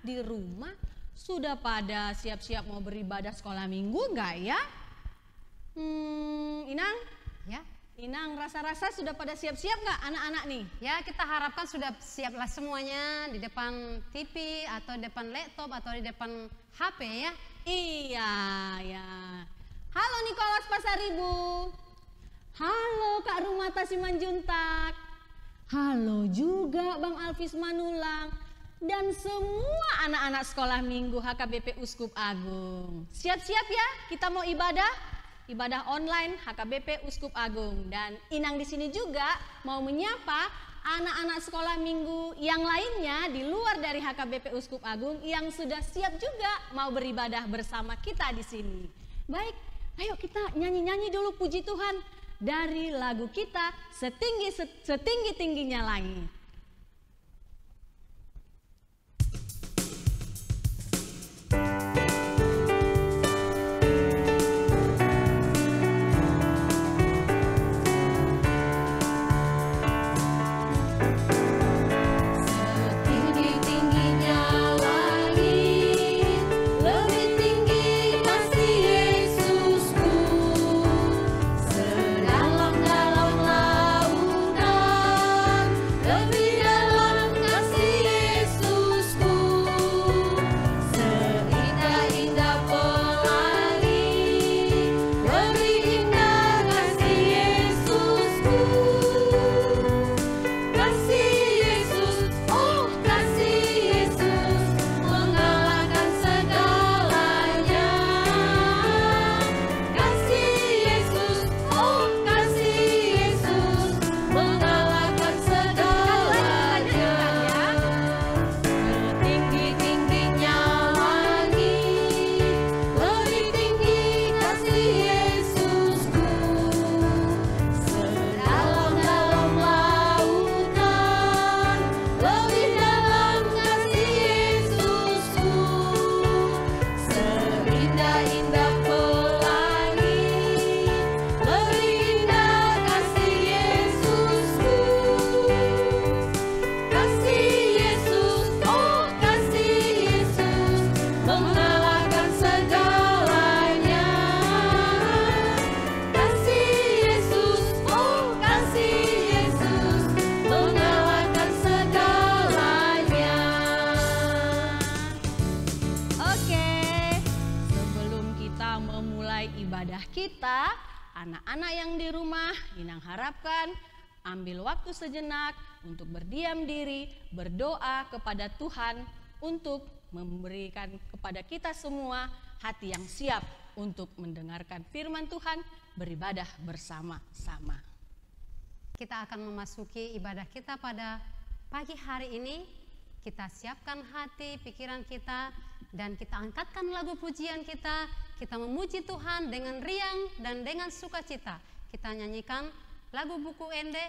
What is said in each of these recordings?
di rumah sudah pada siap-siap mau beribadah sekolah minggu nggak ya? Inang? Ya. Inang, rasa-rasa sudah pada siap-siap nggak anak-anak nih? Ya, kita harapkan sudah siaplah semuanya di depan TV atau depan laptop atau di depan HP ya. Iya, ya. Halo Nikolas Pasaribu. Halo Kak Rumata Simanjuntak. Halo juga Bang Alvis Manulang. Dan semua anak-anak sekolah minggu HKBP Uskup Agung. Siap-siap ya, kita mau ibadah. Ibadah online HKBP Uskup Agung. Dan Inang di sini juga mau menyapa anak-anak sekolah minggu yang lainnya di luar dari HKBP Uskup Agung yang sudah siap juga mau beribadah bersama kita di sini. Baik, ayo kita nyanyi-nyanyi dulu puji Tuhan dari lagu kita Setinggi-tingginya Langit. Kita, anak-anak yang di rumah, Inang harapkan ambil waktu sejenak untuk berdiam diri, berdoa kepada Tuhan untuk memberikan kepada kita semua hati yang siap untuk mendengarkan firman Tuhan, beribadah bersama-sama. Kita akan memasuki ibadah kita pada pagi hari ini. Kita siapkan hati, pikiran kita, dan kita angkatkan lagu pujian kita. Kita memuji Tuhan dengan riang dan dengan sukacita. Kita nyanyikan lagu buku Ende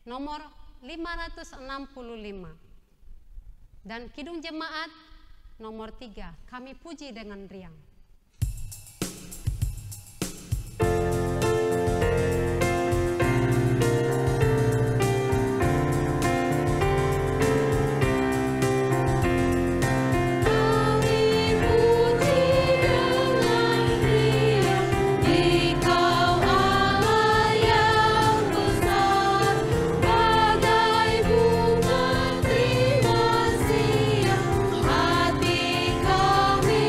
nomor 565. Dan Kidung Jemaat nomor 3, Kami Puji dengan Riang. Hati kami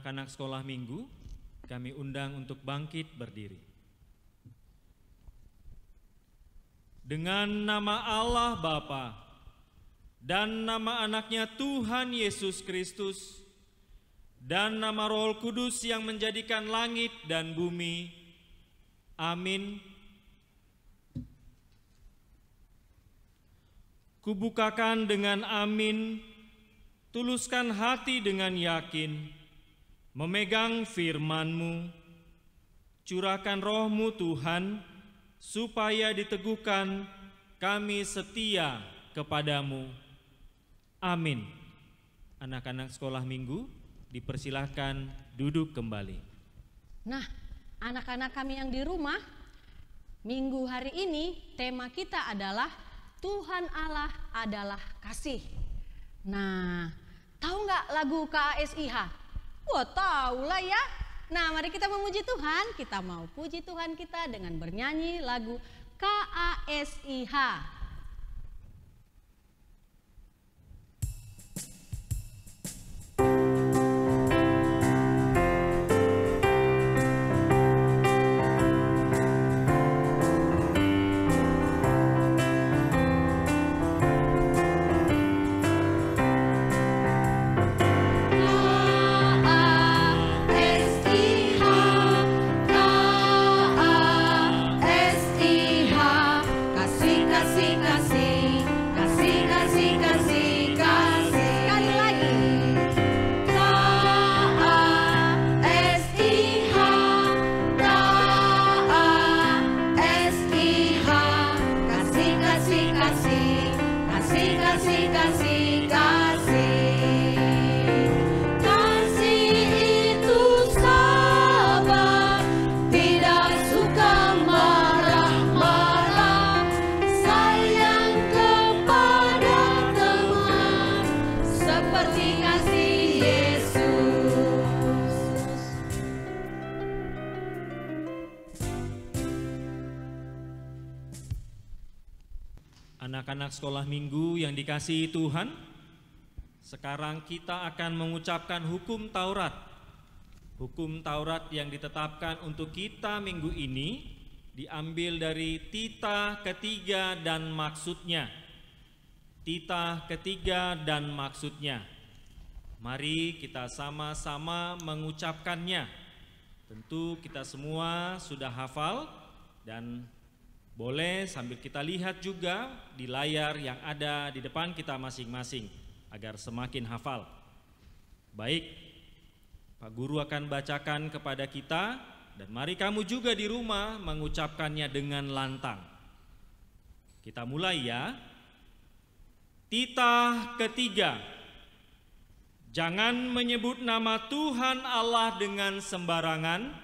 Anak-anak sekolah minggu, kami undang untuk bangkit berdiri. Dengan nama Allah Bapa dan nama anaknya Tuhan Yesus Kristus dan nama Roh Kudus yang menjadikan langit dan bumi. Amin. Kubukakan dengan amin, tuluskan hati dengan yakin, memegang firman-Mu, curahkan Roh-Mu Tuhan, supaya diteguhkan kami setia kepadamu. Amin. Anak-anak sekolah minggu, dipersilahkan duduk kembali. Nah, anak-anak kami yang di rumah, minggu hari ini tema kita adalah Tuhan Allah adalah kasih. Nah, tahu nggak lagu KASIH? Wah, tahu lah ya. Nah, mari kita memuji Tuhan. Kita mau puji Tuhan kita dengan bernyanyi lagu KASIH. Anak-anak sekolah minggu yang dikasihi Tuhan, sekarang kita akan mengucapkan hukum Taurat. Hukum Taurat yang ditetapkan untuk kita minggu ini diambil dari Tita ketiga dan maksudnya. Tita ketiga dan maksudnya. Mari kita sama-sama mengucapkannya. Tentu kita semua sudah hafal dan boleh sambil kita lihat juga di layar yang ada di depan kita masing-masing agar semakin hafal. Baik, Pak Guru akan bacakan kepada kita dan mari kamu juga di rumah mengucapkannya dengan lantang. Kita mulai ya. Titah ketiga. Jangan menyebut nama Tuhan Allah dengan sembarangan,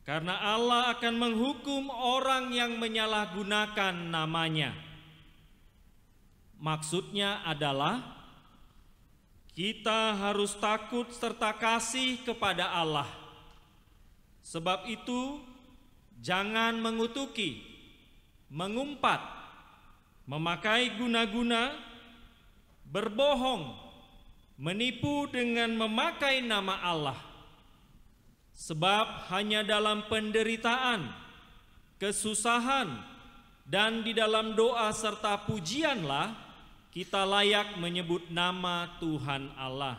karena Allah akan menghukum orang yang menyalahgunakan namanya. Maksudnya adalah kita harus takut serta kasih kepada Allah. Sebab itu jangan mengutuki, mengumpat, memakai guna-guna, berbohong, menipu dengan memakai nama Allah. Sebab hanya dalam penderitaan, kesusahan, dan di dalam doa serta pujianlah kita layak menyebut nama Tuhan Allah.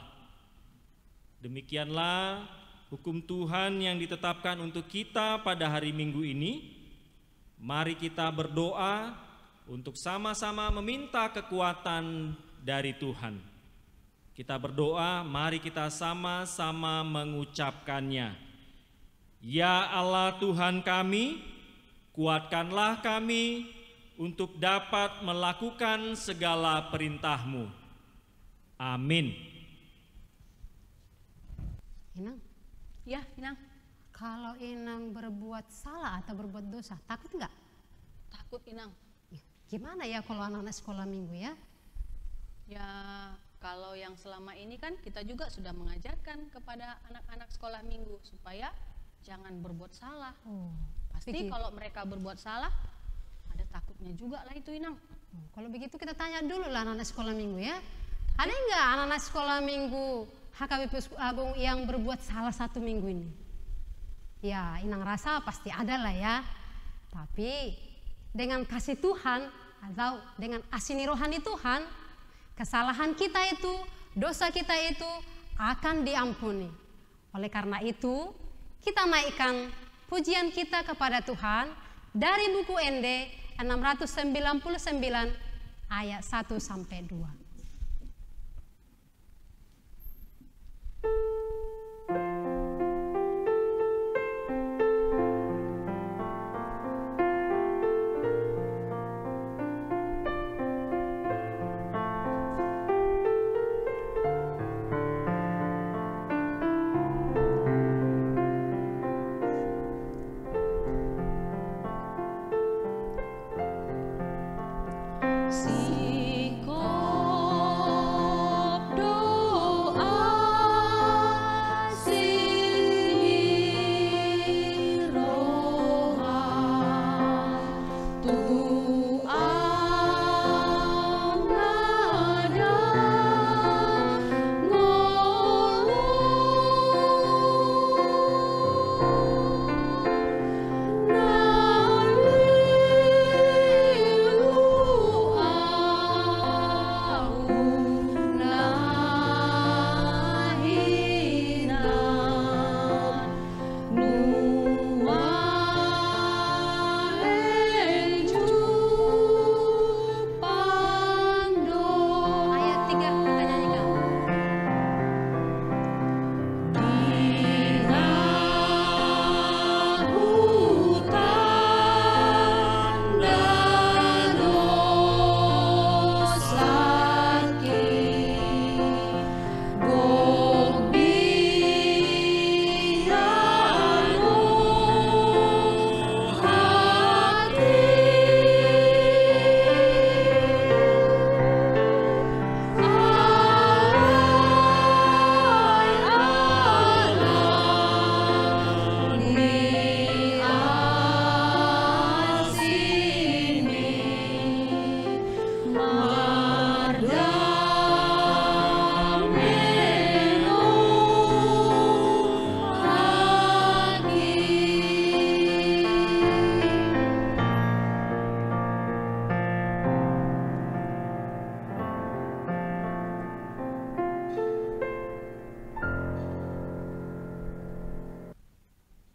Demikianlah hukum Tuhan yang ditetapkan untuk kita pada hari Minggu ini. Mari kita berdoa untuk sama-sama meminta kekuatan dari Tuhan. Kita berdoa, mari kita sama-sama mengucapkannya. Ya Allah Tuhan kami, kuatkanlah kami untuk dapat melakukan segala perintah-Mu. Amin. Inang, Ya, Inang. kalau Inang berbuat salah atau berbuat dosa, takut nggak? Takut, Inang. Gimana ya kalau anak-anak sekolah minggu ya? Ya, kalau yang selama ini kan kita juga sudah mengajarkan kepada anak-anak sekolah minggu supaya jangan berbuat salah. Pasti kalau mereka berbuat salah, ada takutnya juga lah itu, Inang. Kalau begitu kita tanya dulu lah anak-anak sekolah minggu ya. Ada nggak anak-anak sekolah minggu HKBP Uskup Agung yang berbuat salah satu minggu ini? Ya, Inang rasa pasti ada lah ya. Tapi dengan kasih Tuhan atau dengan asini rohani Tuhan, kesalahan kita itu, dosa kita itu akan diampuni. Oleh karena itu, kita naikkan pujian kita kepada Tuhan dari buku ND 699 ayat 1 sampai 2.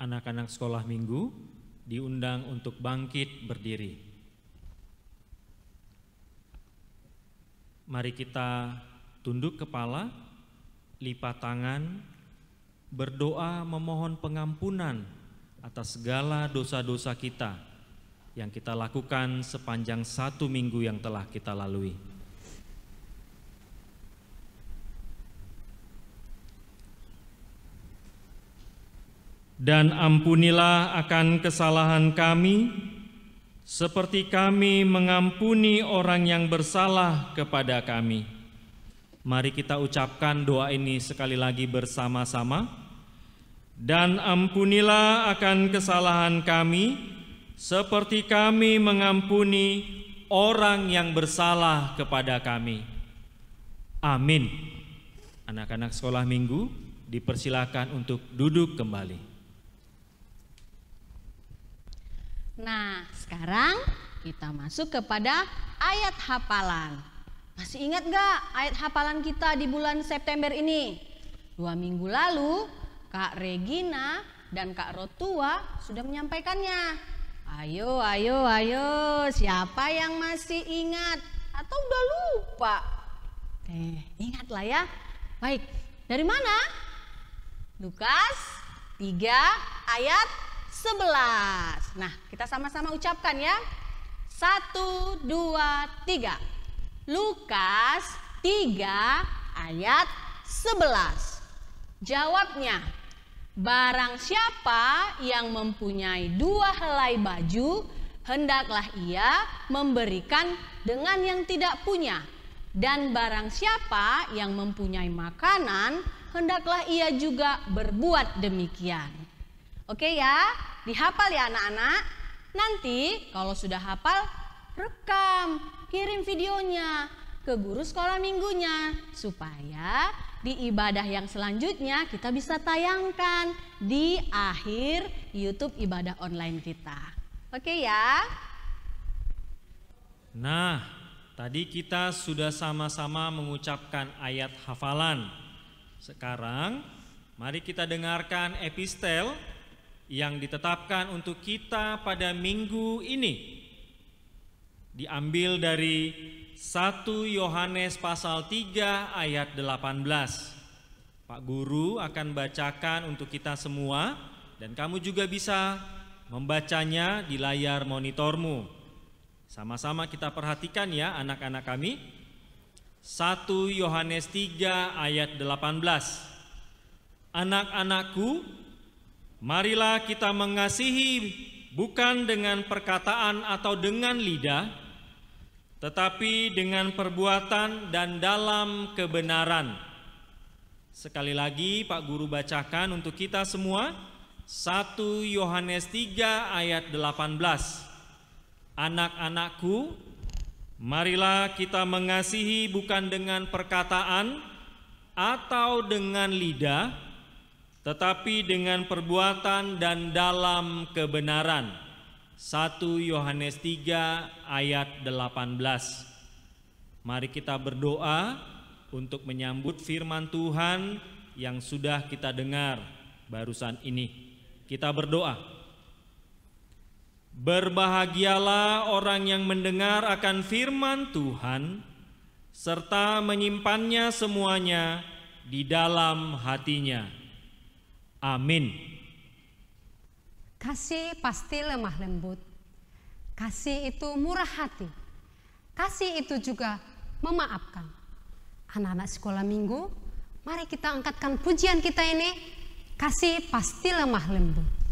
Anak-anak sekolah minggu diundang untuk bangkit berdiri. Mari kita tunduk kepala, lipat tangan, berdoa memohon pengampunan atas segala dosa-dosa kita yang kita lakukan sepanjang 1 minggu yang telah kita lalui. Dan ampunilah akan kesalahan kami, seperti kami mengampuni orang yang bersalah kepada kami. Mari kita ucapkan doa ini sekali lagi bersama-sama. Dan ampunilah akan kesalahan kami, seperti kami mengampuni orang yang bersalah kepada kami. Amin. Anak-anak sekolah minggu dipersilakan untuk duduk kembali. Nah, sekarang kita masuk kepada ayat hafalan. Masih ingat gak ayat hafalan kita di bulan September ini? 2 minggu lalu, Kak Regina dan Kak Rotua sudah menyampaikannya. Ayo, siapa yang masih ingat atau udah lupa? Ingatlah ya. Baik, dari mana? Lukas 3 ayat 11. Nah, kita sama-sama ucapkan ya. 1, 2, 3. Lukas 3 ayat 11. Jawabnya, barang siapa yang mempunyai 2 helai baju, hendaklah ia memberikan dengan yang tidak punya. Dan barang siapa yang mempunyai makanan, hendaklah ia juga berbuat demikian. Oke ya, dihafal ya anak-anak. Nanti kalau sudah hafal, rekam, kirim videonya ke guru sekolah minggunya supaya di ibadah yang selanjutnya kita bisa tayangkan di akhir YouTube ibadah online kita. Oke ya? Nah, tadi kita sudah sama-sama mengucapkan ayat hafalan. Sekarang, mari kita dengarkan epistel yang ditetapkan untuk kita pada minggu ini. Diambil dari 1 Yohanes pasal 3 ayat 18. Pak Guru akan bacakan untuk kita semua dan kamu juga bisa membacanya di layar monitormu. Sama-sama kita perhatikan ya anak-anak kami. 1 Yohanes 3 ayat 18. Anak-anakku, marilah kita mengasihi bukan dengan perkataan atau dengan lidah, tetapi dengan perbuatan dan dalam kebenaran. Sekali lagi Pak Guru bacakan untuk kita semua 1 Yohanes 3 ayat 18. Anak-anakku, marilah kita mengasihi bukan dengan perkataan atau dengan lidah, tetapi dengan perbuatan dan dalam kebenaran. 1 Yohanes 3 ayat 18. Mari kita berdoa untuk menyambut firman Tuhan yang sudah kita dengar barusan ini. Kita berdoa. Berbahagialah orang yang mendengar akan firman Tuhan serta menyimpannya semuanya di dalam hatinya. Amin. Kasih pasti lemah lembut. Kasih itu murah hati. Kasih itu juga memaafkan. Anak-anak sekolah minggu, mari kita angkatkan pujian kita ini. Kasih pasti lemah lembut.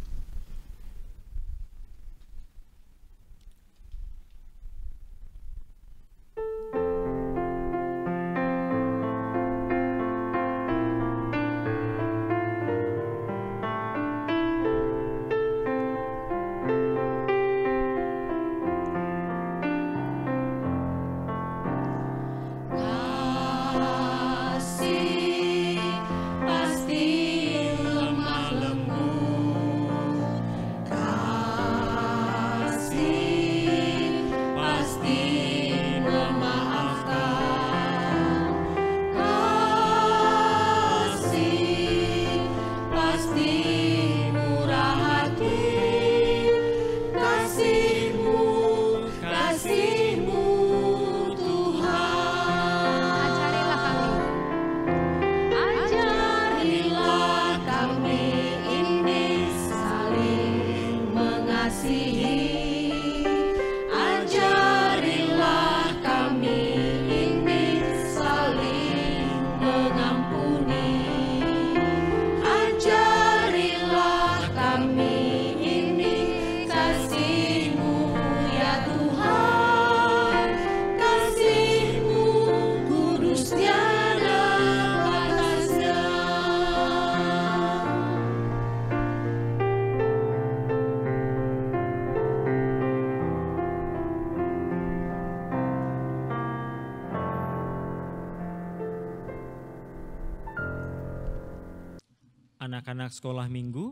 Anak-anak sekolah minggu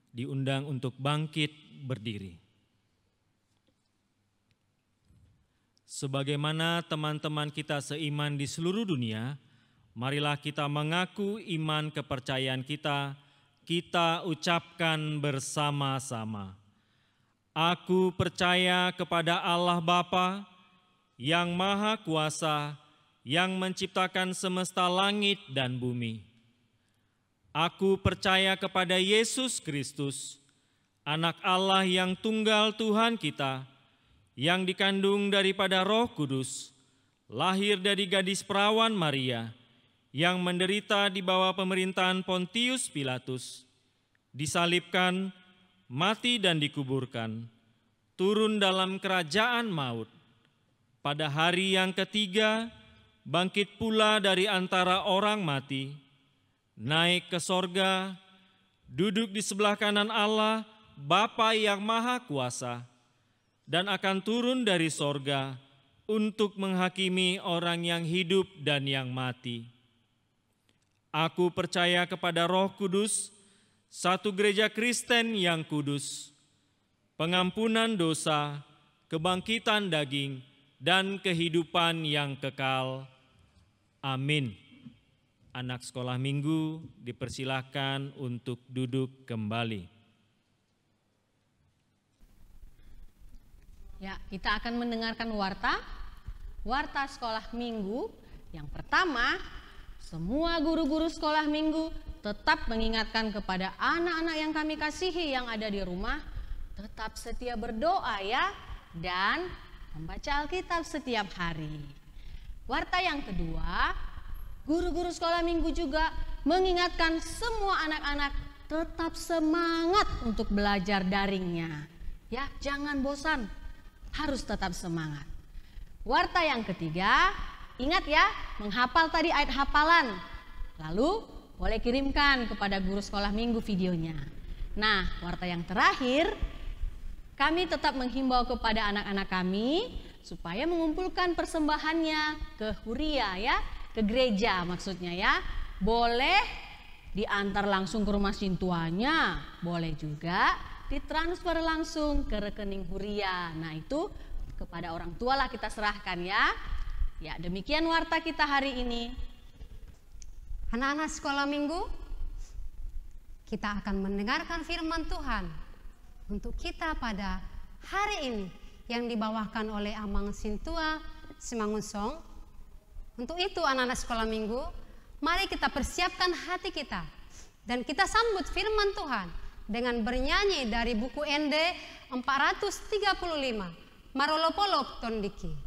diundang untuk bangkit berdiri. Sebagaimana teman-teman kita seiman di seluruh dunia, marilah kita mengaku iman kepercayaan kita ucapkan bersama-sama. Aku percaya kepada Allah Bapa yang Maha Kuasa, yang menciptakan semesta langit dan bumi. Aku percaya kepada Yesus Kristus, Anak Allah yang tunggal Tuhan kita, yang dikandung daripada Roh Kudus, lahir dari gadis perawan Maria, yang menderita di bawah pemerintahan Pontius Pilatus, disalibkan, mati dan dikuburkan, turun dalam kerajaan maut. Pada hari yang ketiga, bangkit pula dari antara orang mati, naik ke sorga, duduk di sebelah kanan Allah, Bapa yang Maha Kuasa, dan akan turun dari sorga untuk menghakimi orang yang hidup dan yang mati. Aku percaya kepada Roh Kudus, satu gereja Kristen yang kudus, pengampunan dosa, kebangkitan daging, dan kehidupan yang kekal. Amin. Anak sekolah minggu dipersilahkan untuk duduk kembali. Ya, kita akan mendengarkan warta sekolah minggu. Yang pertama, semua guru-guru sekolah minggu tetap mengingatkan kepada anak-anak yang kami kasihi yang ada di rumah, tetap setia berdoa ya, dan membaca Alkitab setiap hari. Warta yang kedua, guru-guru sekolah minggu juga mengingatkan semua anak-anak tetap semangat untuk belajar daringnya. Ya, jangan bosan, harus tetap semangat. Warta yang ketiga, ingat ya, menghafal tadi ayat hafalan. Lalu boleh kirimkan kepada guru sekolah minggu videonya. Nah, warta yang terakhir, kami tetap menghimbau kepada anak-anak kami supaya mengumpulkan persembahannya ke Huria ya, ke gereja maksudnya ya. Boleh diantar langsung ke rumah sintuanya, boleh juga ditransfer langsung ke rekening Huria. Nah, itu kepada orang tua lah kita serahkan ya. Ya, demikian warta kita hari ini. Anak-anak sekolah minggu, kita akan mendengarkan firman Tuhan untuk kita pada hari ini yang dibawakan oleh Amang Sintua Simangunsong. Untuk itu anak-anak sekolah minggu, mari kita persiapkan hati kita dan kita sambut firman Tuhan dengan bernyanyi dari buku ND 435, Marolopolok Tondiki.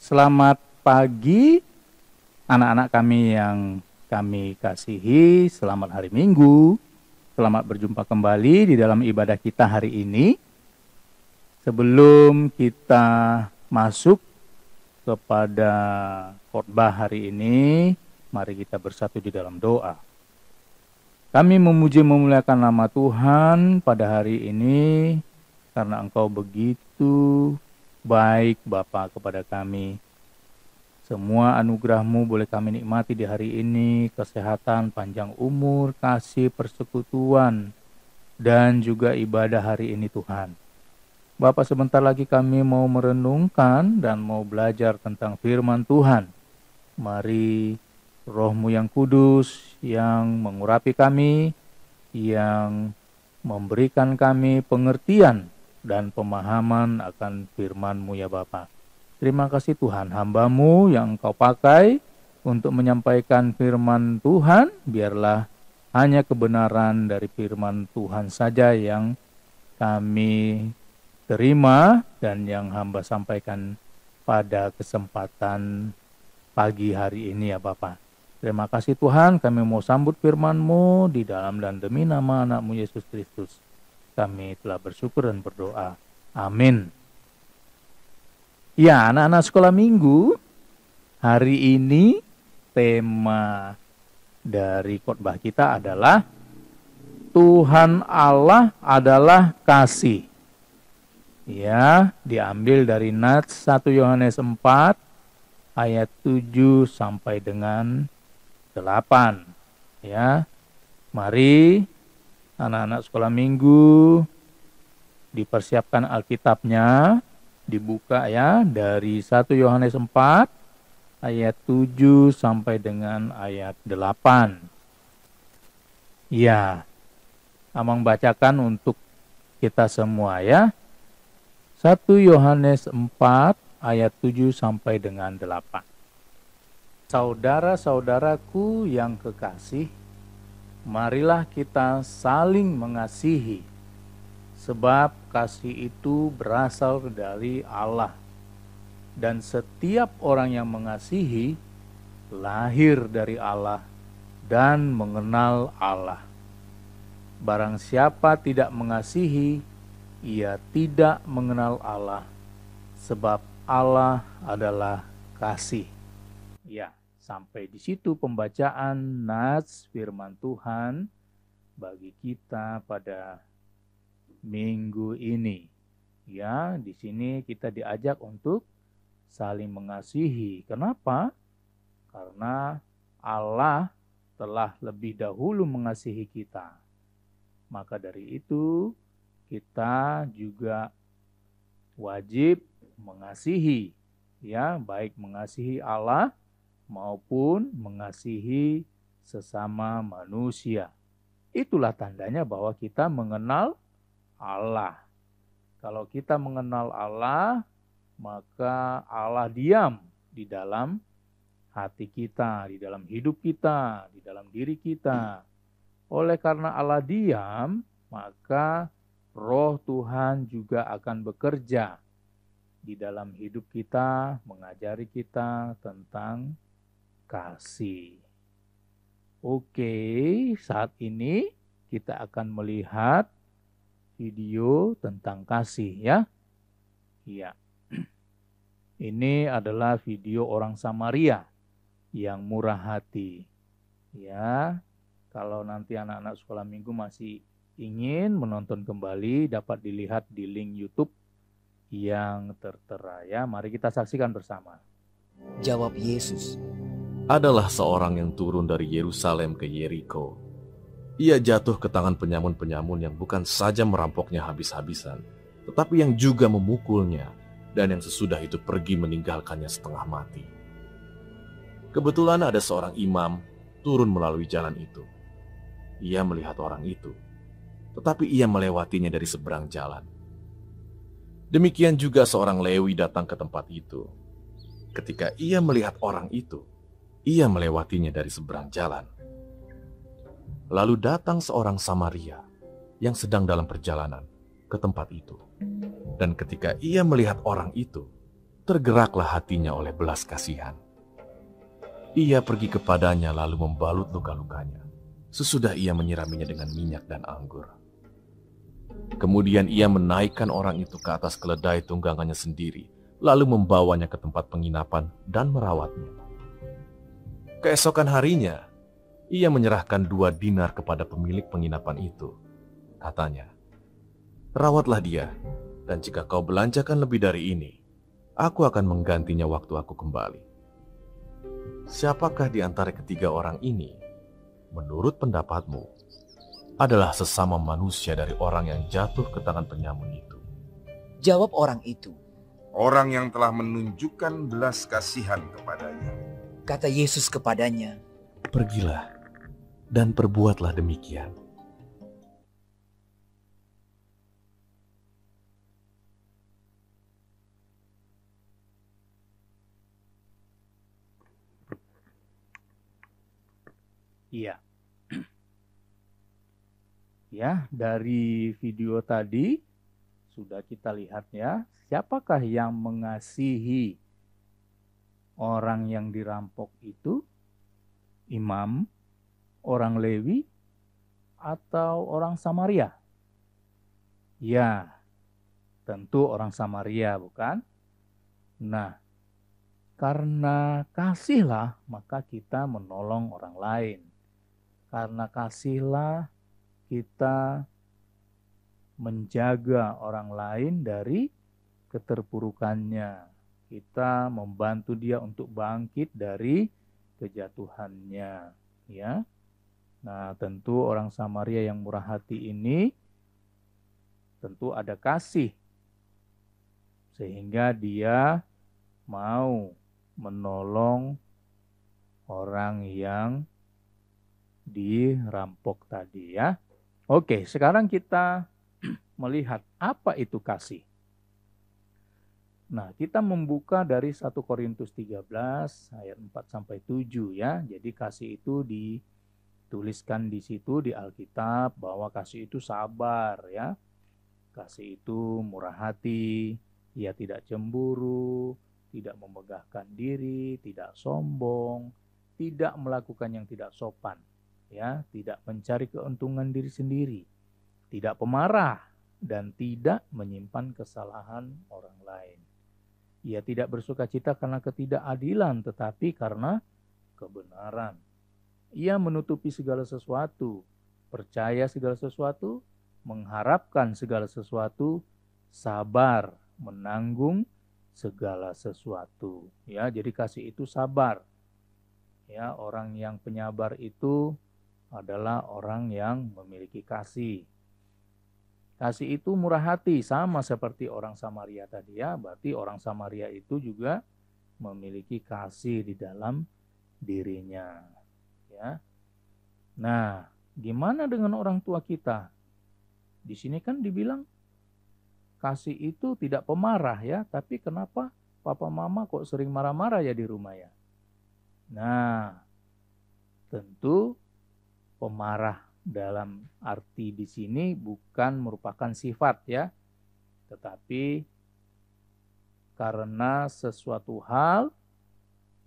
Selamat pagi anak-anak kami yang kami kasihi, selamat hari Minggu, selamat berjumpa kembali di dalam ibadah kita hari ini. Sebelum kita masuk kepada khotbah hari ini, mari kita bersatu di dalam doa. Kami memuji memuliakan nama Tuhan pada hari ini, karena Engkau begitu baik Bapa kepada kami. Semua anugerah-Mu boleh kami nikmati di hari ini, kesehatan, panjang umur, kasih, persekutuan, dan juga ibadah hari ini Tuhan. Bapa, sebentar lagi kami mau merenungkan dan mau belajar tentang firman Tuhan. Mari Roh-Mu yang kudus, yang mengurapi kami, yang memberikan kami pengertian dan pemahaman akan firman-Mu ya Bapa. Terima kasih Tuhan, hamba-Mu yang Engkau pakai untuk menyampaikan firman Tuhan, biarlah hanya kebenaran dari firman Tuhan saja yang kami terima dan yang hamba sampaikan pada kesempatan pagi hari ini ya Bapa. Terima kasih Tuhan, kami mau sambut firman-Mu di dalam dan demi nama anak-Mu Yesus Kristus. Kami telah bersyukur dan berdoa. Amin. Ya, anak-anak sekolah minggu, hari ini tema dari khotbah kita adalah Tuhan Allah adalah kasih. Ya, diambil dari Nats 1 Yohanes 4 ayat 7 sampai dengan 8. Ya. Mari anak-anak sekolah minggu dipersiapkan Alkitabnya, dibuka ya dari 1 Yohanes 4 ayat 7 sampai dengan ayat 8. Ya, Amang bacakan untuk kita semua ya. 1 Yohanes 4 ayat 7 sampai dengan 8. Saudara-saudaraku yang kekasih, marilah kita saling mengasihi, sebab kasih itu berasal dari Allah. Dan setiap orang yang mengasihi, lahir dari Allah dan mengenal Allah. Barang siapa tidak mengasihi, ia tidak mengenal Allah, sebab Allah adalah kasih. Ya, sampai di situ pembacaan Nats firman Tuhan bagi kita pada minggu ini. Ya, di sini kita diajak untuk saling mengasihi. Kenapa? Karena Allah telah lebih dahulu mengasihi kita. Maka dari itu, kita juga wajib mengasihi, ya, baik mengasihi Allah maupun mengasihi sesama manusia. Itulah tandanya bahwa kita mengenal Allah. Kalau kita mengenal Allah, maka Allah diam di dalam hati kita, di dalam hidup kita, di dalam diri kita. Oleh karena Allah diam, maka Roh Tuhan juga akan bekerja di dalam hidup kita, mengajari kita tentang kasih. Oke, saat ini kita akan melihat video tentang kasih ya. Iya. Ini adalah video orang Samaria yang murah hati. Ya. Kalau nanti anak-anak sekolah minggu masih ingin menonton kembali, dapat dilihat di link YouTube yang tertera ya. Mari kita saksikan bersama. Jawab Yesus, adalah seorang yang turun dari Yerusalem ke Yeriko. Ia jatuh ke tangan penyamun-penyamun yang bukan saja merampoknya habis-habisan, tetapi yang juga memukulnya, dan yang sesudah itu pergi meninggalkannya setengah mati. Kebetulan ada seorang imam turun melalui jalan itu. Ia melihat orang itu, tetapi ia melewatinya dari seberang jalan. Demikian juga seorang Lewi datang ke tempat itu. Ketika ia melihat orang itu, ia melewatinya dari seberang jalan. Lalu datang seorang Samaria yang sedang dalam perjalanan ke tempat itu. Dan ketika ia melihat orang itu, tergeraklah hatinya oleh belas kasihan. Ia pergi kepadanya lalu membalut luka-lukanya. Sesudah ia menyiraminya dengan minyak dan anggur. Kemudian ia menaikkan orang itu ke atas keledai tunggangannya sendiri, lalu membawanya ke tempat penginapan dan merawatnya. Keesokan harinya, ia menyerahkan 2 dinar kepada pemilik penginapan itu. Katanya, "Rawatlah dia, dan jika kau belanjakan lebih dari ini, aku akan menggantinya waktu aku kembali." Siapakah di antara ketiga orang ini, menurut pendapatmu, adalah sesama manusia dari orang yang jatuh ke tangan penyamun itu? jawab orang itu. Orang yang telah menunjukkan belas kasihan kepadanya. Kata Yesus kepadanya, Pergilah dan perbuatlah demikian. Iya. Ya, dari video tadi sudah kita lihat ya, siapakah yang mengasihi orang yang dirampok itu imam, orang Lewi, atau orang Samaria? Ya, tentu orang Samaria, bukan? Nah, karena kasihlah maka kita menolong orang lain. Karena kasihlah kita menjaga orang lain dari keterpurukannya. Kita membantu dia untuk bangkit dari kejatuhannya, ya. Nah, tentu orang Samaria yang murah hati ini tentu ada kasih sehingga dia mau menolong orang yang dirampok tadi, ya. Oke, sekarang kita melihat apa itu kasih. Nah, kita membuka dari 1 Korintus 13 ayat 4 sampai 7, ya. Jadi kasih itu dituliskan di situ di Alkitab bahwa kasih itu sabar, ya. Kasih itu murah hati, ia tidak cemburu, tidak memegahkan diri, tidak sombong, tidak melakukan yang tidak sopan, ya, tidak mencari keuntungan diri sendiri, tidak pemarah, dan tidak menyimpan kesalahan orang lain. Ia tidak bersukacita karena ketidakadilan, tetapi karena kebenaran. Ia menutupi segala sesuatu, percaya segala sesuatu, mengharapkan segala sesuatu, sabar, menanggung segala sesuatu. Ya, jadi kasih itu sabar. Ya, orang yang penyabar itu adalah orang yang memiliki kasih. Kasih itu murah hati, sama seperti orang Samaria tadi, ya. Berarti orang Samaria itu juga memiliki kasih di dalam dirinya, ya. Nah, gimana dengan orang tua kita? Di sini kan dibilang kasih itu tidak pemarah, ya. Tapi kenapa papa mama kok sering marah-marah ya di rumah, ya? Nah, tentu pemarah dalam arti di sini bukan merupakan sifat, ya, tetapi karena sesuatu hal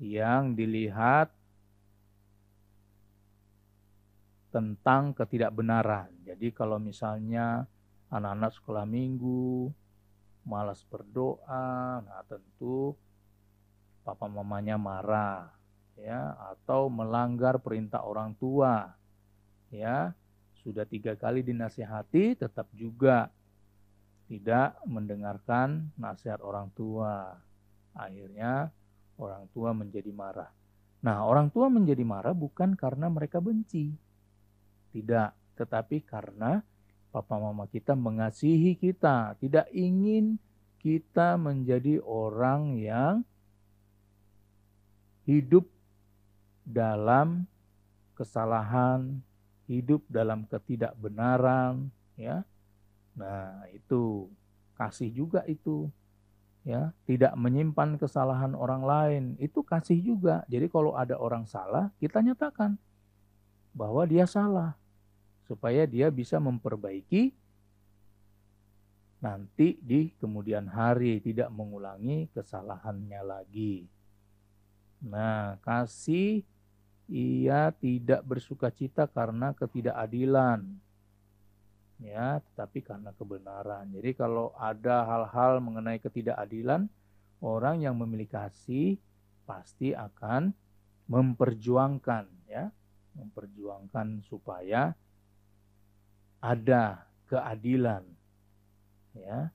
yang dilihat tentang ketidakbenaran. Jadi kalau misalnya anak-anak sekolah minggu malas berdoa, nah tentu papa mamanya marah, ya, atau melanggar perintah orang tua. Ya, sudah 3 kali dinasihati tetap juga tidak mendengarkan nasihat orang tua. Akhirnya orang tua menjadi marah. Nah, orang tua menjadi marah bukan karena mereka benci. Tidak, tetapi karena papa mama kita mengasihi kita, tidak ingin kita menjadi orang yang hidup dalam kesalahan, hidup dalam ketidakbenaran, ya. Nah, itu kasih juga itu, ya. Tidak menyimpan kesalahan orang lain, itu kasih juga. Jadi kalau ada orang salah, kita nyatakan bahwa dia salah supaya dia bisa memperbaiki nanti di kemudian hari, tidak mengulangi kesalahannya lagi. Nah, kasih ia tidak bersukacita karena ketidakadilan, ya, tetapi karena kebenaran. Jadi kalau ada hal-hal mengenai ketidakadilan, orang yang memiliki kasih pasti akan memperjuangkan, ya, memperjuangkan supaya ada keadilan, ya.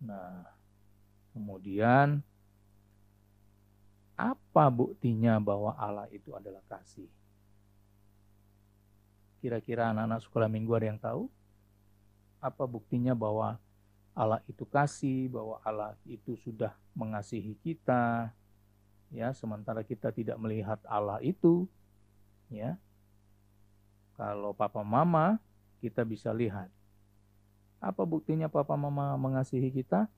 Nah, kemudian apa buktinya bahwa Allah itu adalah kasih? Kira-kira anak-anak sekolah minggu ada yang tahu? Apa buktinya bahwa Allah itu kasih, bahwa Allah itu sudah mengasihi kita, ya, sementara kita tidak melihat Allah itu, ya. Kalau papa mama kita bisa lihat. Apa buktinya papa mama mengasihi kita?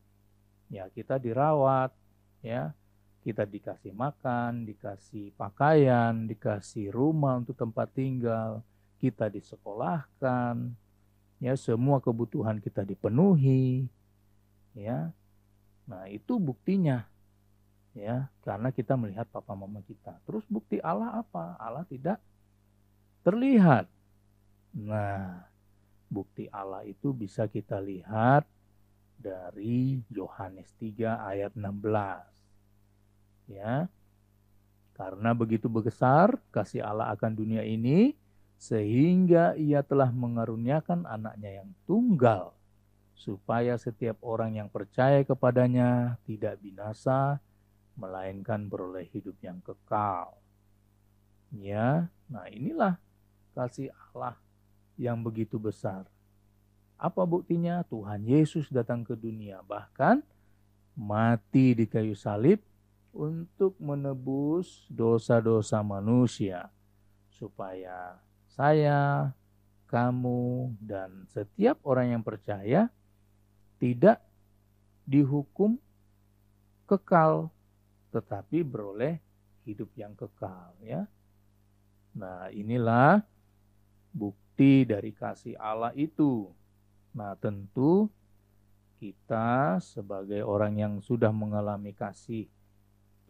Ya, kita dirawat, ya. Kita dikasih makan, dikasih pakaian, dikasih rumah untuk tempat tinggal, kita disekolahkan, ya, semua kebutuhan kita dipenuhi, ya. Nah, itu buktinya Ya, karena kita melihat papa mama kita. Terus bukti Allah apa? Allah tidak terlihat. Nah, bukti Allah itu bisa kita lihat dari Yohanes 3 ayat 16. Ya. Karena begitu besar kasih Allah akan dunia ini, sehingga ia telah mengaruniakan anaknya yang tunggal, supaya setiap orang yang percaya kepadanya tidak binasa, melainkan beroleh hidup yang kekal. Ya, nah inilah kasih Allah yang begitu besar. Apa buktinya? Tuhan Yesus datang ke dunia, bahkan mati di kayu salib untuk menebus dosa-dosa manusia, supaya saya, kamu, dan setiap orang yang percaya tidak dihukum kekal, tetapi beroleh hidup yang kekal. Ya. Nah, inilah bukti dari kasih Allah itu. Nah, tentu kita sebagai orang yang sudah mengalami kasih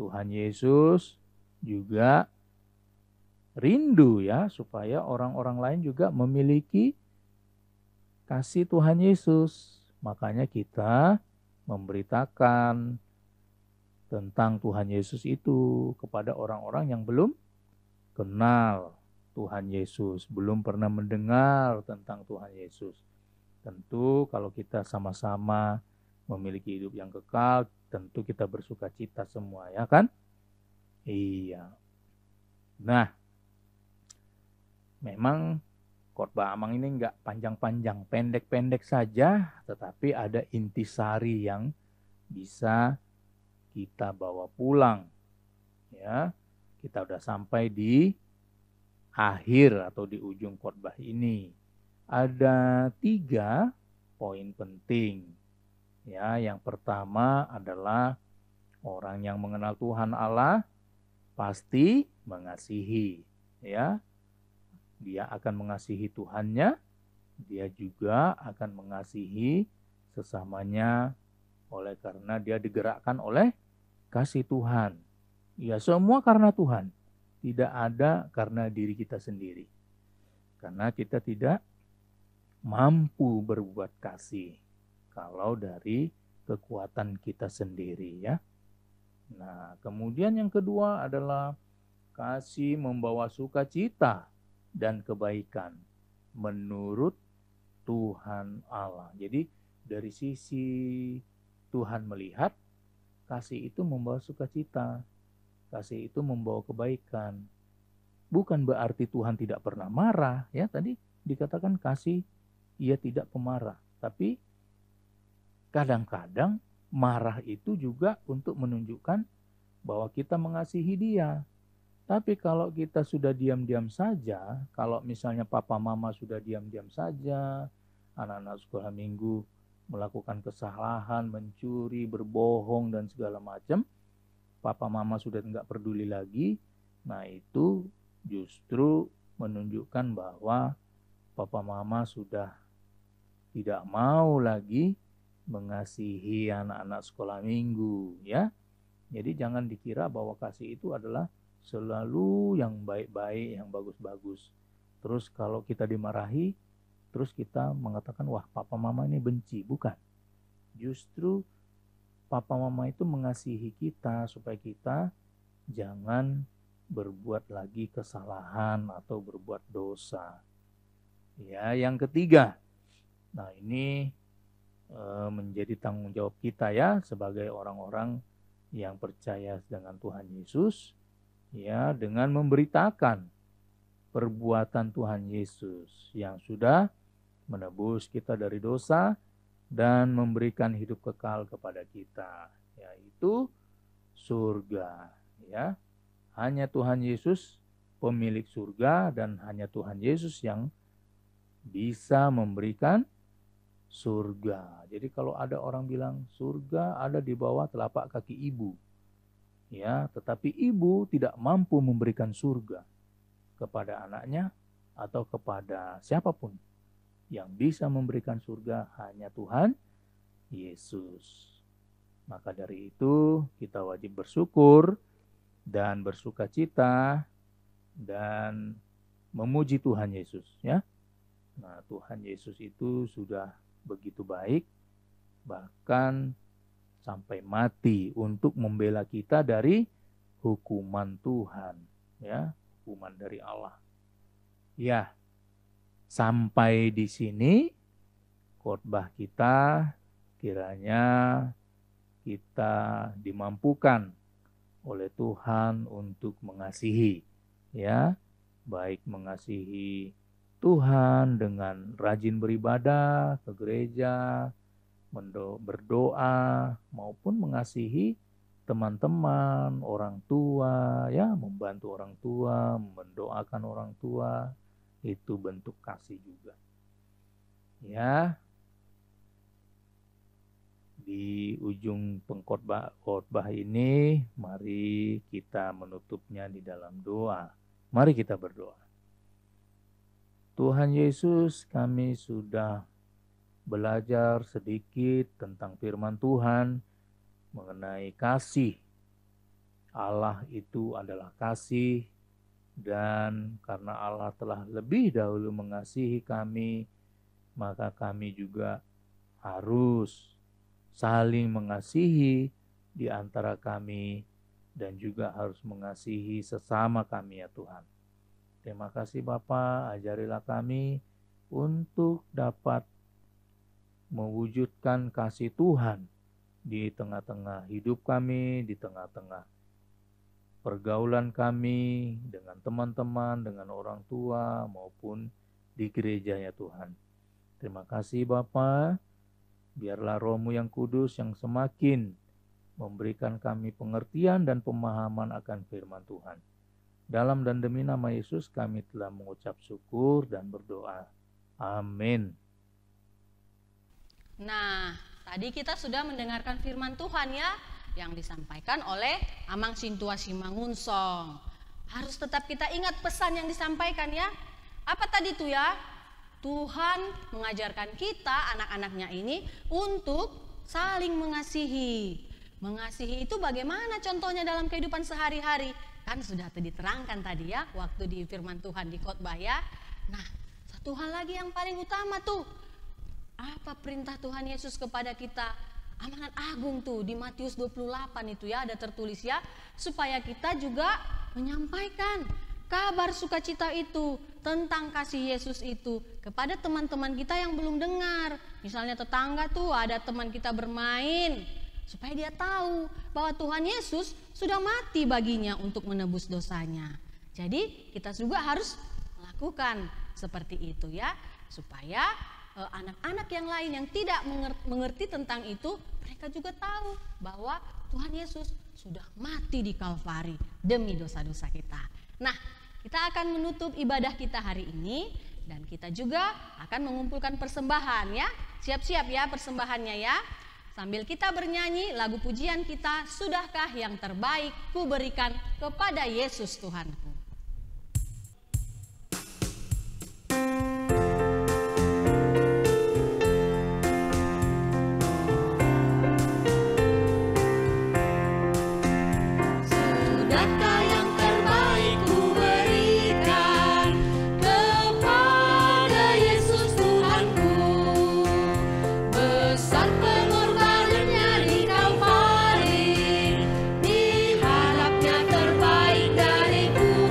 Tuhan Yesus juga rindu ya supaya orang-orang lain juga memiliki kasih Tuhan Yesus. Makanya kita memberitakan tentang Tuhan Yesus itu kepada orang-orang yang belum kenal Tuhan Yesus, belum pernah mendengar tentang Tuhan Yesus. Tentu kalau kita sama-sama memiliki hidup yang kekal, tentu kita bersuka cita semua, ya kan? Iya. Nah, memang khotbah Amang ini enggak panjang-panjang, pendek-pendek saja, tetapi ada intisari yang bisa kita bawa pulang. Ya, kita udah sampai di akhir atau di ujung khotbah ini. Ada 3 poin penting. Ya, yang pertama adalah orang yang mengenal Tuhan Allah pasti mengasihi, ya. Dia akan mengasihi Tuhannya, dia juga akan mengasihi sesamanya oleh karena dia digerakkan oleh kasih Tuhan. Ya, semua karena Tuhan. Tidak ada karena diri kita sendiri. Karena kita tidak mampu berbuat kasih kalau dari kekuatan kita sendiri, ya. Nah, kemudian yang kedua adalah kasih membawa sukacita dan kebaikan menurut Tuhan Allah. Jadi dari sisi Tuhan melihat, kasih itu membawa sukacita, kasih itu membawa kebaikan. Bukan berarti Tuhan tidak pernah marah, ya. Tadi dikatakan kasih, ia tidak pemarah, tapi kadang-kadang marah itu juga untuk menunjukkan bahwa kita mengasihi dia. Tapi kalau kita sudah diam-diam saja, kalau misalnya papa mama sudah diam-diam saja, anak-anak sekolah minggu melakukan kesalahan, mencuri, berbohong, dan segala macam, papa mama sudah tidak peduli lagi, nah itu justru menunjukkan bahwa papa mama sudah tidak mau lagi mengasihi anak-anak sekolah minggu, ya. Jadi jangan dikira bahwa kasih itu adalah selalu yang baik-baik, yang bagus-bagus. Terus kalau kita dimarahi, terus kita mengatakan, wah papa mama ini benci. Bukan. Justru papa mama itu mengasihi kita supaya kita jangan berbuat lagi kesalahan atau berbuat dosa. Ya, yang ketiga. Nah, ini menjadi tanggung jawab kita ya sebagai orang-orang yang percaya dengan Tuhan Yesus, ya, dengan memberitakan perbuatan Tuhan Yesus yang sudah menebus kita dari dosa dan memberikan hidup kekal kepada kita, yaitu surga, ya. Hanya Tuhan Yesus pemilik surga dan hanya Tuhan Yesus yang bisa memberikan surga. Jadi kalau ada orang bilang surga ada di bawah telapak kaki ibu, ya, tetapi ibu tidak mampu memberikan surga kepada anaknya atau kepada siapapun. Yang bisa memberikan surga hanya Tuhan Yesus. Maka dari itu kita wajib bersyukur dan bersukacita dan memuji Tuhan Yesus, ya. Nah, Tuhan Yesus itu sudah begitu baik, bahkan sampai mati untuk membela kita dari hukuman Tuhan, ya, hukuman dari Allah. Ya, sampai di sini khotbah kita, kiranya kita dimampukan oleh Tuhan untuk mengasihi, ya, baik mengasihi Tuhan dengan rajin beribadah ke gereja, berdoa, maupun mengasihi teman-teman, orang tua, ya, membantu orang tua, mendoakan orang tua, itu bentuk kasih juga. Ya, di ujung khotbah ini, mari kita menutupnya di dalam doa. Mari kita berdoa. Tuhan Yesus, kami sudah belajar sedikit tentang firman Tuhan mengenai kasih. Allah itu adalah kasih, dan karena Allah telah lebih dahulu mengasihi kami, maka kami juga harus saling mengasihi di antara kami dan juga harus mengasihi sesama kami, ya Tuhan. Terima kasih Bapa, ajarilah kami untuk dapat mewujudkan kasih Tuhan di tengah-tengah hidup kami, di tengah-tengah pergaulan kami dengan teman-teman, dengan orang tua maupun di gereja, ya Tuhan. Terima kasih Bapa, biarlah Roh-Mu yang kudus yang semakin memberikan kami pengertian dan pemahaman akan firman Tuhan. Dalam dan demi nama Yesus kami telah mengucap syukur dan berdoa. Amin. Nah, tadi kita sudah mendengarkan firman Tuhan, ya, yang disampaikan oleh Amang Sintua Simangunsong. Harus tetap kita ingat pesan yang disampaikan, ya. Apa tadi tuh, ya? Tuhan mengajarkan kita, anak-anaknya ini, untuk saling mengasihi. Mengasihi itu bagaimana contohnya dalam kehidupan sehari-hari? Kan sudah diterangkan tadi, ya, waktu di firman Tuhan di khotbah, ya. Nah, satu hal lagi yang paling utama tuh, apa perintah Tuhan Yesus kepada kita? Amanat agung tuh di Matius 28 itu, ya, ada tertulis, ya, supaya kita juga menyampaikan kabar sukacita itu tentang kasih Yesus itu kepada teman-teman kita yang belum dengar. Misalnya tetangga tuh, ada teman kita bermain, supaya dia tahu bahwa Tuhan Yesus sudah mati baginya untuk menebus dosanya. Jadi kita juga harus melakukan seperti itu, ya, supaya anak-anak yang lain yang tidak mengerti tentang itu, mereka juga tahu bahwa Tuhan Yesus sudah mati di Kalvari demi dosa-dosa kita. Nah, kita akan menutup ibadah kita hari ini dan kita juga akan mengumpulkan persembahan, ya. Siap-siap, ya, persembahannya, ya. Sambil kita bernyanyi lagu pujian kita, Sudahkah yang terbaik ku berikan kepada Yesus Tuhanku. Diharapnya terbaik dariku.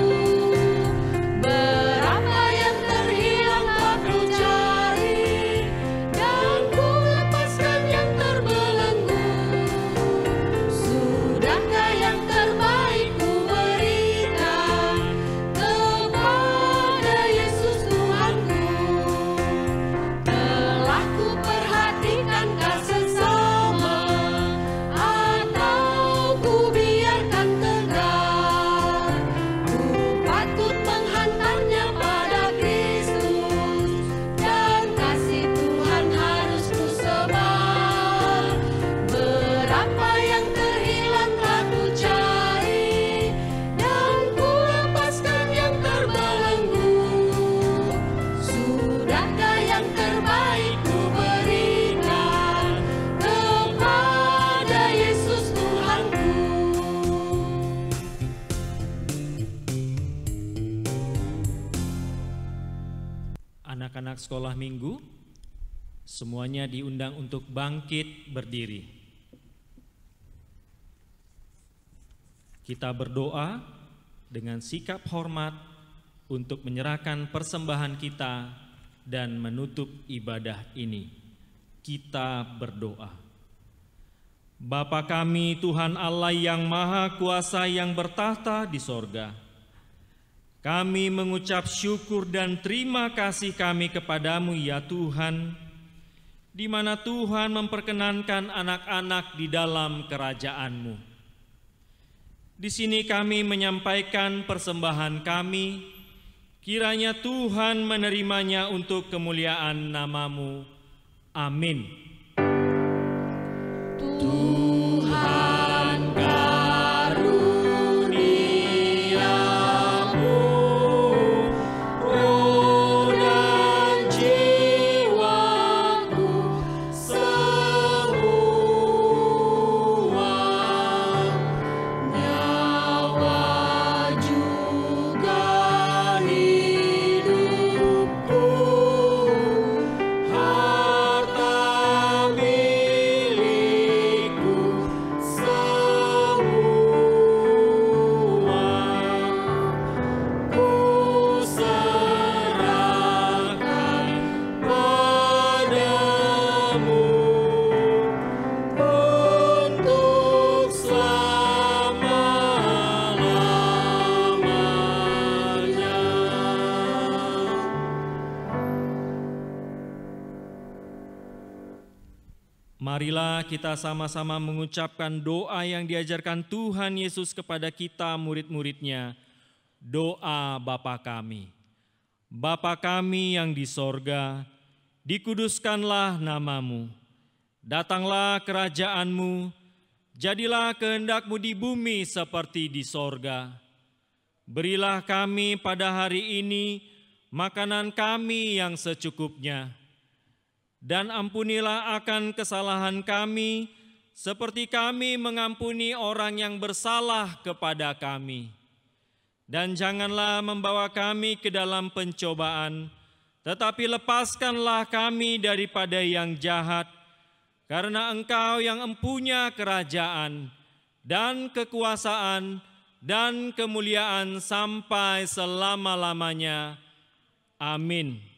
anak sekolah minggu, semuanya diundang untuk bangkit berdiri. Kita berdoa dengan sikap hormat untuk menyerahkan persembahan kita dan menutup ibadah ini. Kita berdoa. Bapa kami, Tuhan Allah yang Maha Kuasa yang bertahta di sorga, kami mengucap syukur dan terima kasih kami kepadamu ya Tuhan, di mana Tuhan memperkenankan anak-anak di dalam kerajaan-Mu. Di sini kami menyampaikan persembahan kami, kiranya Tuhan menerimanya untuk kemuliaan nama-Mu. Amin. Tuhan karuniamu, roh dan jiwaku semua, nyawa juga hidupku, harta milikku semua, ku serahkan padamu untuk selama-lamanya. Marilah kita sama-sama mengucapkan doa yang diajarkan Tuhan Yesus kepada kita murid-muridnya. Doa Bapa kami. Bapa kami yang di sorga, dikuduskanlah nama-Mu. Datanglah kerajaan-Mu, jadilah kehendak-Mu di bumi seperti di sorga. Berilah kami pada hari ini makanan kami yang secukupnya. Dan ampunilah akan kesalahan kami, seperti kami mengampuni orang yang bersalah kepada kami. Dan janganlah membawa kami ke dalam pencobaan, tetapi lepaskanlah kami daripada yang jahat, karena Engkau yang empunya kerajaan, dan kekuasaan, dan kemuliaan sampai selama-lamanya. Amin.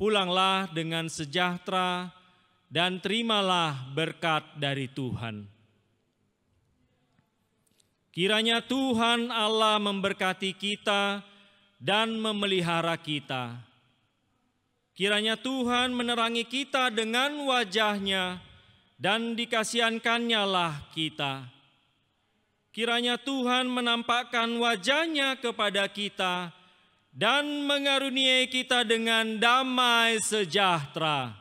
Pulanglah dengan sejahtera dan terimalah berkat dari Tuhan. Kiranya Tuhan Allah memberkati kita dan memelihara kita. Kiranya Tuhan menerangi kita dengan wajah-Nya dan dikasihankannya lah kita. Kiranya Tuhan menampakkan wajah-Nya kepada kita dan mengaruniai kita dengan damai sejahtera.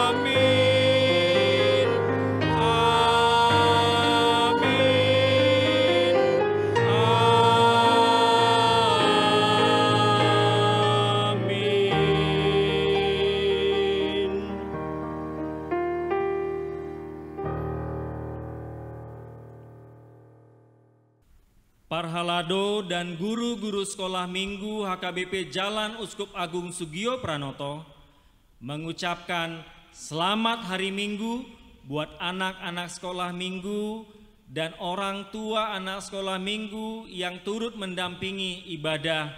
Amin. Amin. Amin. Parhalado dan guru-guru sekolah minggu HKBP Jalan Uskup Agung Sugio Pranoto mengucapkan selamat hari Minggu buat anak-anak sekolah minggu dan orang tua anak sekolah minggu yang turut mendampingi ibadah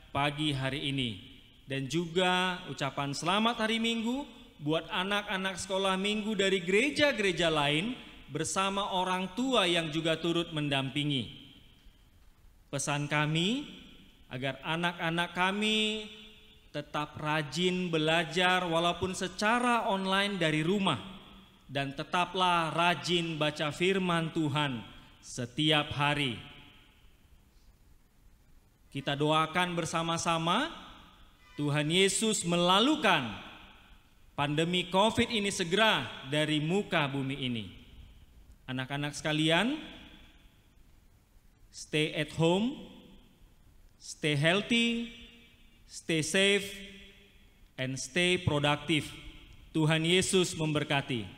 pagi hari ini. Dan juga ucapan selamat hari Minggu buat anak-anak sekolah minggu dari gereja-gereja lain bersama orang tua yang juga turut mendampingi. Pesan kami agar anak-anak kami tetap rajin belajar walaupun secara online dari rumah, dan tetaplah rajin baca firman Tuhan setiap hari. Kita doakan bersama-sama Tuhan Yesus melalukan pandemi COVID ini segera dari muka bumi ini. Anak-anak sekalian, stay at home, stay healthy, stay safe, and stay productive. Tuhan Yesus memberkati.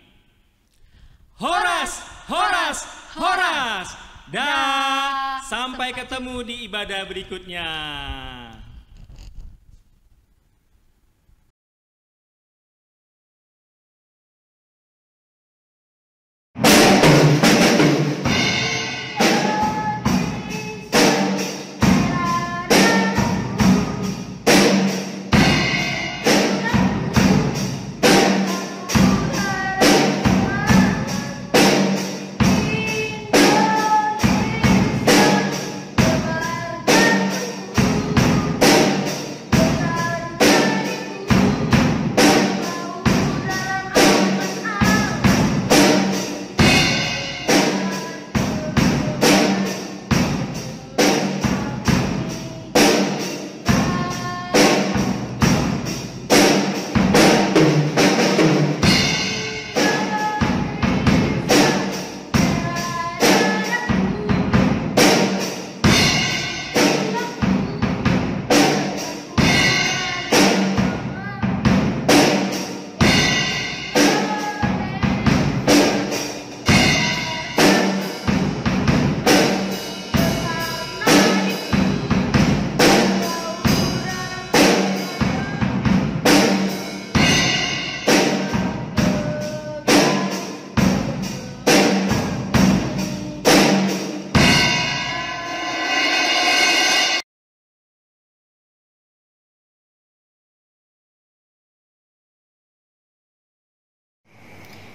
Horas, horas, horas. Dah. Sampai ketemu di ibadah berikutnya.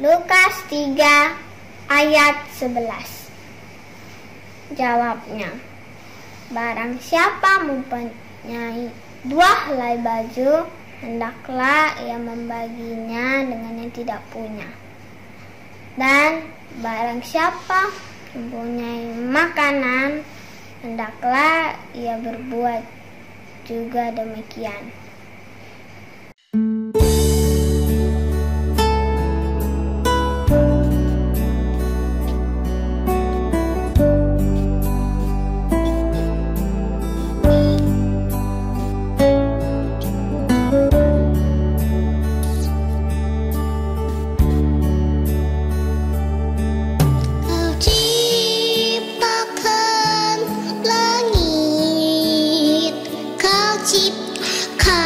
Lukas 3 ayat 11. Jawabnya, barang siapa mempunyai 2 helai baju, hendaklah ia membaginya dengan yang tidak punya. Dan barang siapa mempunyai makanan, hendaklah ia berbuat juga demikian. Kau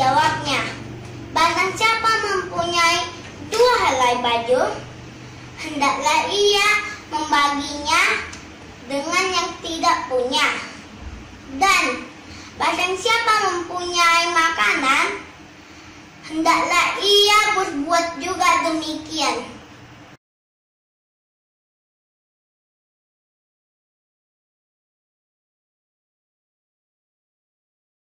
Jawabnya, barang siapa mempunyai 2 helai baju, hendaklah ia membaginya dengan yang tidak punya. Dan barang siapa mempunyai makanan, hendaklah ia berbuat juga demikian.